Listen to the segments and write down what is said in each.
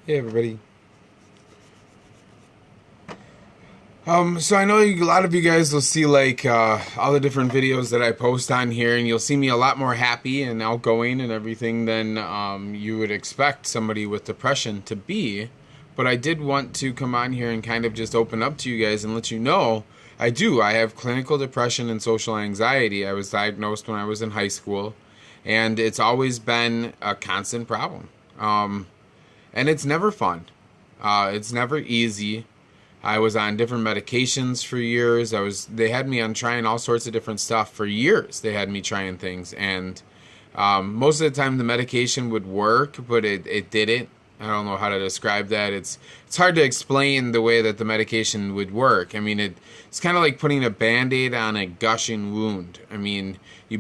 Hey everybody. So I know a lot of you guys will see like all the different videos that I post on here, and you'll see me a lot more happy and outgoing and everything than you would expect somebody with depression to be. But I did want to come on here and kind of just open up to you guys and let you know I do. I have clinical depression and social anxiety. I was diagnosed when I was in high school, and it's always been a constant problem. And it's never fun. It's never easy. I was on different medications for years. They had me on trying all sorts of different stuff for years. They had me trying things, and most of the time the medication would work, but it didn't. I don't know how to describe that. It's hard to explain the way that the medication would work. I mean, it's kind of like putting a Band-Aid on a gushing wound. I mean, you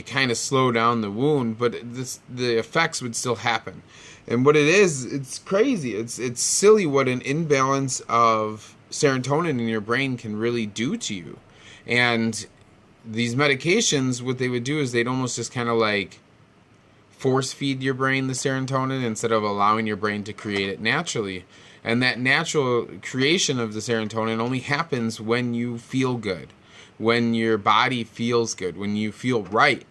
kind of slow down the wound, but the effects would still happen. And what it is, it's crazy. It's silly what an imbalance of serotonin in your brain can really do to you. And these medications, what they would do is they'd almost just kind of like force feed your brain the serotonin instead of allowing your brain to create it naturally. And that natural creation of the serotonin only happens when you feel good, when your body feels good, when you feel right.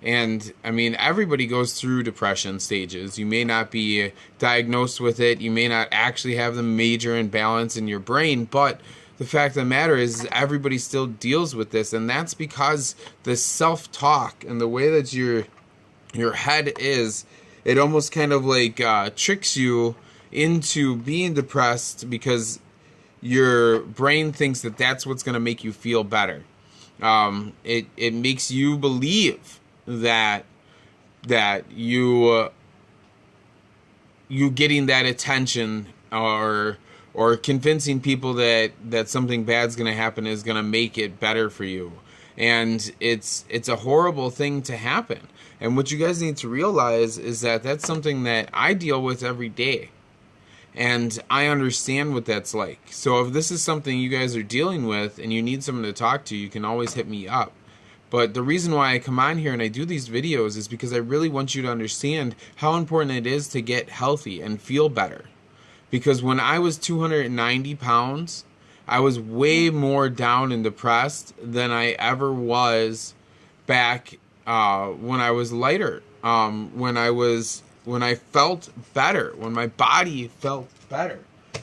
And I mean, everybody goes through depression stages. You may not be diagnosed with it. You may not actually have the major imbalance in your brain, but the fact of the matter is everybody still deals with this. And that's because the self-talk and the way that your head is, it almost kind of like tricks you into being depressed because your brain thinks that that's what's going to make you feel better. It makes you believe that you getting that attention or convincing people that something bad's going to happen is going to make it better for you. And it's a horrible thing to happen. And what you guys need to realize is that that's something that I deal with every day. And I understand what that's like. So if this is something you guys are dealing with and you need someone to talk to, you can always hit me up. But the reason why I come on here and I do these videos is because I really want you to understand how important it is to get healthy and feel better. Because when I was 290 pounds, I was way more down and depressed than I ever was back when I was lighter. When I felt better, when my body felt better.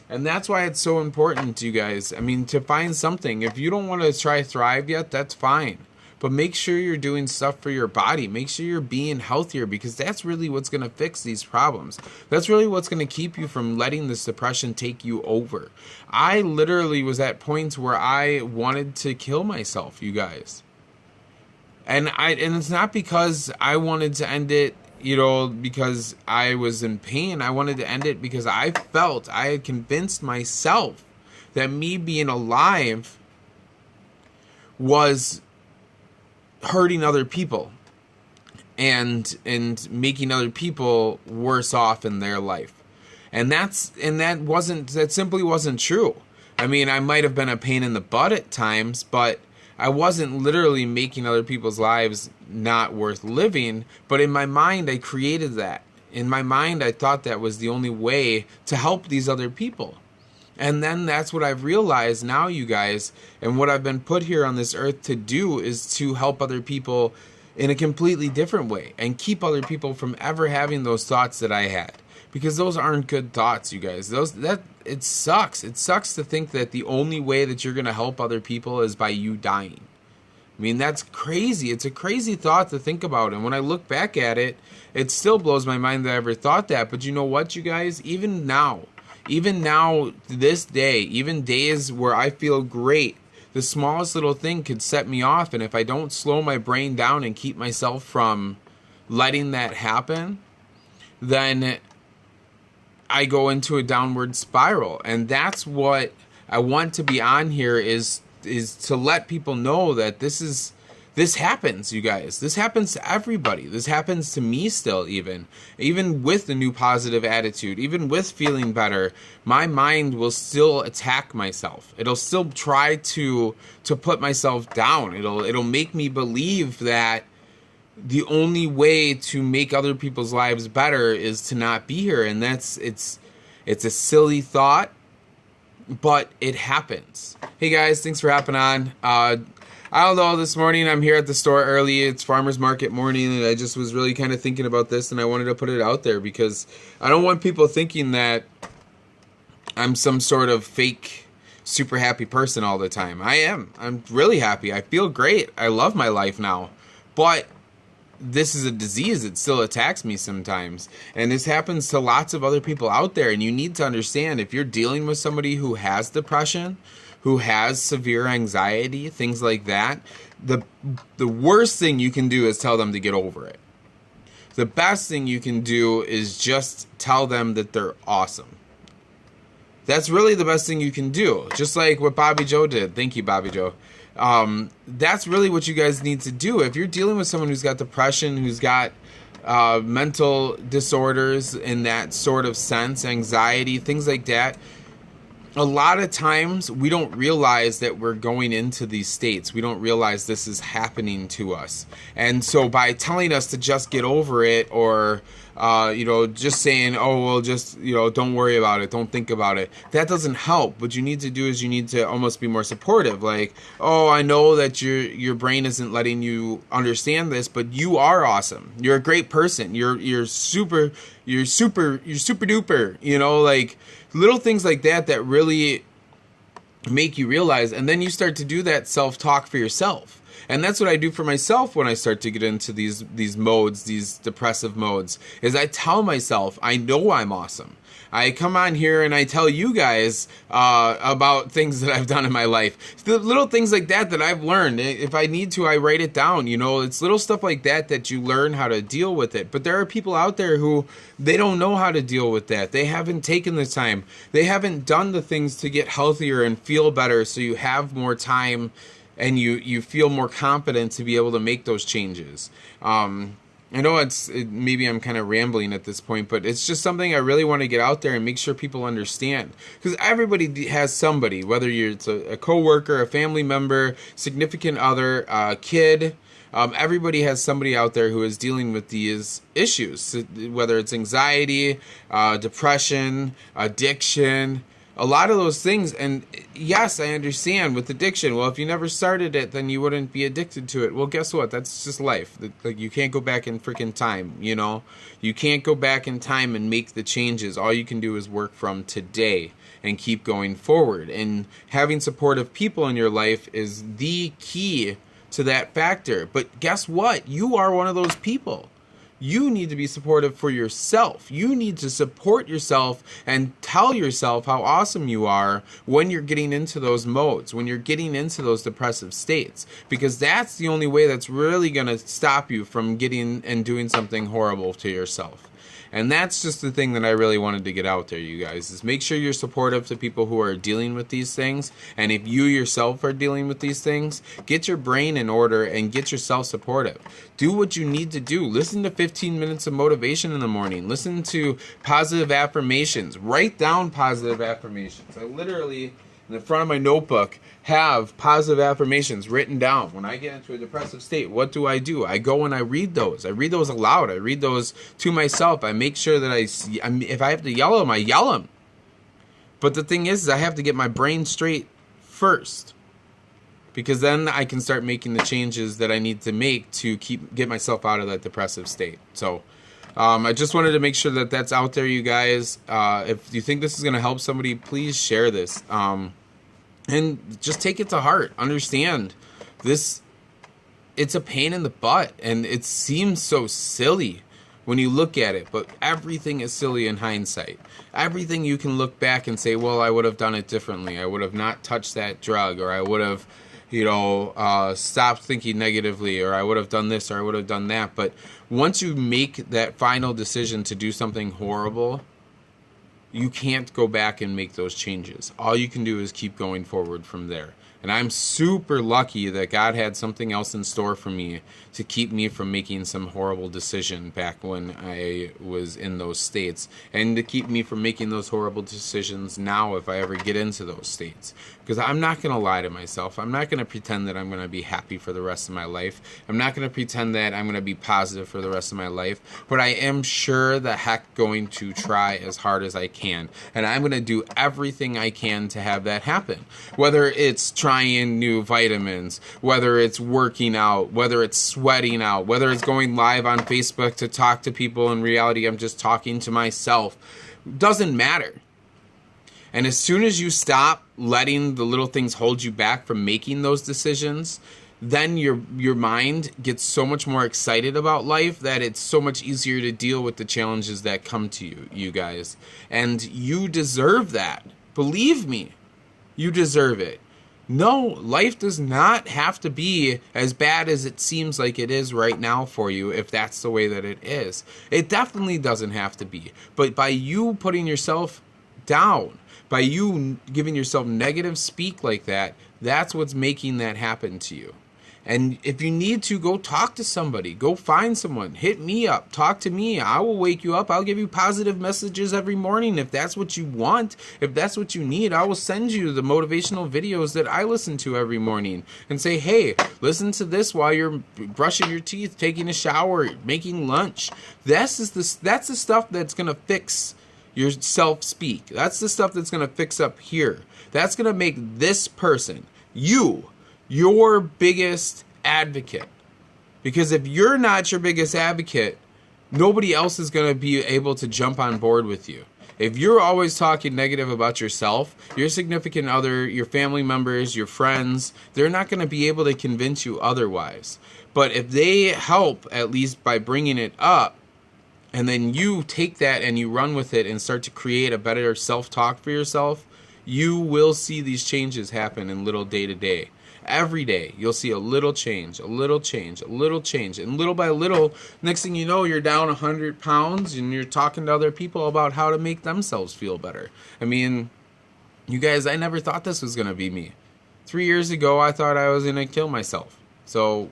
And that's why it's so important, you guys. I mean, to find something. If you don't want to try Thrive yet, that's fine. But make sure you're doing stuff for your body. Make sure you're being healthier, because that's really what's going to fix these problems. That's really what's going to keep you from letting this depression take you over. I literally was at points where I wanted to kill myself, you guys. And it's not because I wanted to end it, because I was in pain. I wanted to end it because I had convinced myself that me being alive was hurting other people and making other people worse off in their life. And that simply wasn't true. I mean, I might have been a pain in the butt at times, but I wasn't literally making other people's lives not worth living. But in my mind, I created that. In my mind, I thought that was the only way to help these other people. And then that's what I've realized now, you guys, and what I've been put here on this earth to do is to help other people in a completely different way and keep other people from ever having those thoughts that I had. Because those aren't good thoughts, you guys. It sucks. It sucks to think that the only way that you're going to help other people is by you dying. I mean, that's crazy. It's a crazy thought to think about. And when I look back at it, it still blows my mind that I ever thought that. But you know what, you guys? Even now, this day, even days where I feel great, the smallest little thing could set me off. And if I don't slow my brain down and keep myself from letting that happen, then I go into a downward spiral. And that's what I want to be on here is to let people know that this happens, you guys. This happens to everybody. This happens to me still, even with the new positive attitude, even with feeling better, my mind will still attack myself. It'll still try to put myself down. It'll make me believe that the only way to make other people's lives better is to not be here. And it's It's a silly thought, but it happens. Hey guys, thanks for hopping on. I don't know, this morning I'm here at the store early. It's farmer's market morning, and I just was really kind of thinking about this, and I wanted to put it out there because I don't want people thinking that I'm some sort of fake, super happy person all the time. I am. I'm really happy. I feel great. I love my life now. But this is a disease that still attacks me sometimes. And this happens to lots of other people out there. And you need to understand, if you're dealing with somebody who has depression, who has severe anxiety, things like that, the worst thing you can do is tell them to get over it. The best thing you can do is just tell them that they're awesome. That's really the best thing you can do. Just like what Bobby Joe did. Thank you, Bobby Joe. That's really what you guys need to do. If you're dealing with someone who's got depression, who's got mental disorders in that sort of sense, anxiety, things like that, a lot of times we don't realize that we're going into these states. We don't realize this is happening to us. And so by telling us to just get over it, or just saying, oh, well, just, don't worry about it, don't think about it, that doesn't help. What you need to do is you need to almost be more supportive. Like, oh, I know that your brain isn't letting you understand this, but you are awesome. You're a great person. You're super duper, like little things like that really make you realize. And then you start to do that self-talk for yourself. And that's what I do for myself when I start to get into these modes, these depressive modes, is I tell myself, I know I'm awesome. I come on here and I tell you guys about things that I've done in my life. The little things like that I've learned. If I need to, I write it down. It's little stuff like that you learn how to deal with it. But there are people out there who, they don't know how to deal with that. They haven't taken the time. They haven't done the things to get healthier and feel better, so you have more time and you feel more confident to be able to make those changes. I know maybe I'm kind of rambling at this point, but it's just something I really want to get out there and make sure people understand. Because everybody has somebody, whether it's a coworker, a family member, significant other, a kid. Everybody has somebody out there who is dealing with these issues, whether it's anxiety, depression, addiction, a lot of those things. And yes, I understand with addiction. Well, if you never started it, then you wouldn't be addicted to it. Well, guess what? That's just life. Like, you can't go back in freaking time, You can't go back in time and make the changes. All you can do is work from today and keep going forward. And having supportive people in your life is the key to that factor. But guess what? You are one of those people. You need to be supportive for yourself. You need to support yourself and tell yourself how awesome you are when you're getting into those modes, when you're getting into those depressive states, because that's the only way that's really going to stop you from getting and doing something horrible to yourself. And that's just the thing that I really wanted to get out there, you guys, is make sure you're supportive to people who are dealing with these things. And if you yourself are dealing with these things, get your brain in order and get yourself supportive. Do what you need to do. Listen to 15 minutes of motivation in the morning. Listen to positive affirmations. Write down positive affirmations. I literally, in the front of my notebook, have positive affirmations written down. When I get into a depressive state, what do? I go and I read those. I read those aloud. I read those to myself. I make sure that if I have to yell them, I yell them. But the thing is I have to get my brain straight first, because then I can start making the changes that I need to make to get myself out of that depressive state. So I just wanted to make sure that that's out there, you guys. If you think this is going to help somebody, please share this. And just take it to heart. Understand this. It's a pain in the butt, and it seems so silly when you look at it, but everything is silly in hindsight. Everything you can look back and say, well, I would have done it differently. I would have not touched that drug, or I would have, stopped thinking negatively, or I would have done this, or I would have done that. But once you make that final decision to do something horrible, you can't go back and make those changes. All you can do is keep going forward from there. And I'm super lucky that God had something else in store for me to keep me from making some horrible decision back when I was in those states, and to keep me from making those horrible decisions now if I ever get into those states. Because I'm not going to lie to myself. I'm not going to pretend that I'm going to be happy for the rest of my life. I'm not going to pretend that I'm going to be positive for the rest of my life. But I am sure the heck going to try as hard as I can. And I'm going to do everything I can to have that happen. Whether it's trying new vitamins, whether it's working out, whether it's sweating out, whether it's going live on Facebook to talk to people. In reality, I'm just talking to myself. Doesn't matter. And as soon as you stop letting the little things hold you back from making those decisions, then your mind gets so much more excited about life that it's so much easier to deal with the challenges that come to you guys. And you deserve that. Believe me, you deserve it. No, life does not have to be as bad as it seems like it is right now for you if that's the way that it is. It definitely doesn't have to be. But by you putting yourself down, by you giving yourself negative speak like that, that's what's making that happen to you. And if you need to, go talk to somebody. Go find someone. Hit me up. Talk to me. I will wake you up. I'll give you positive messages every morning if that's what you want. If that's what you need, I will send you the motivational videos that I listen to every morning and say, hey, listen to this while you're brushing your teeth, taking a shower, making lunch. That's the stuff that's going to fix your self-speak. That's the stuff that's going to fix up here. That's going to make this person, you, your biggest advocate. Because if you're not your biggest advocate, nobody else is going to be able to jump on board with you. If you're always talking negative about yourself, your significant other, your family members, your friends, they're not going to be able to convince you otherwise. But if they help, at least by bringing it up, and then you take that and you run with it and start to create a better self-talk for yourself, you will see these changes happen in little day to day. Every day, you'll see a little change, a little change, a little change. And little by little, next thing you know, you're down 100 pounds and you're talking to other people about how to make themselves feel better. I mean, you guys, I never thought this was going to be me. 3 years ago, I thought I was going to kill myself. So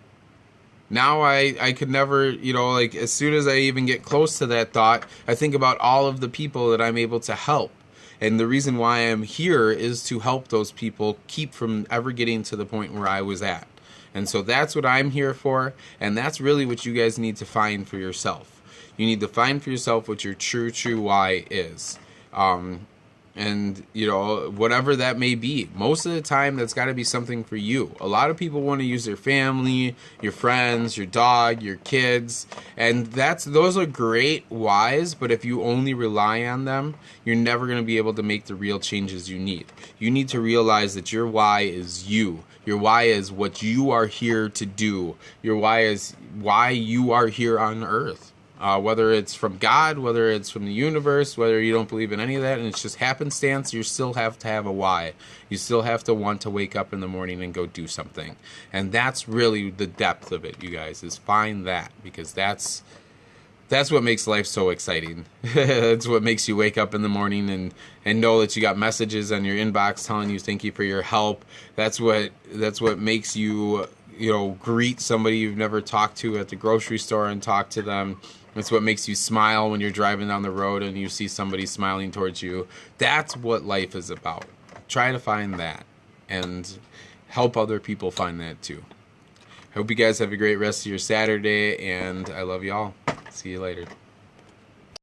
now I could never, like as soon as I even get close to that thought, I think about all of the people that I'm able to help. And the reason why I'm here is to help those people keep from ever getting to the point where I was at. And so that's what I'm here for. And that's really what you guys need to find for yourself. You need to find for yourself what your true why is. And, whatever that may be. Most of the time, that's got to be something for you. A lot of people want to use their family, your friends, your dog, your kids. And those are great whys, but if you only rely on them, you're never going to be able to make the real changes you need. You need to realize that your why is you. Your why is what you are here to do. Your why is why you are here on earth. Whether it's from God, whether it's from the universe, whether you don't believe in any of that, and it's just happenstance, you still have to have a why. You still have to want to wake up in the morning and go do something. And that's really the depth of it, you guys, is find that. Because that's what makes life so exciting. That's what makes you wake up in the morning and know that you got messages on your inbox telling you thank you for your help. That's what makes you, greet somebody you've never talked to at the grocery store and talk to them. It's what makes you smile when you're driving down the road and you see somebody smiling towards you. That's what life is about. Try to find that and help other people find that too. I hope you guys have a great rest of your Saturday, and I love you all. See you later.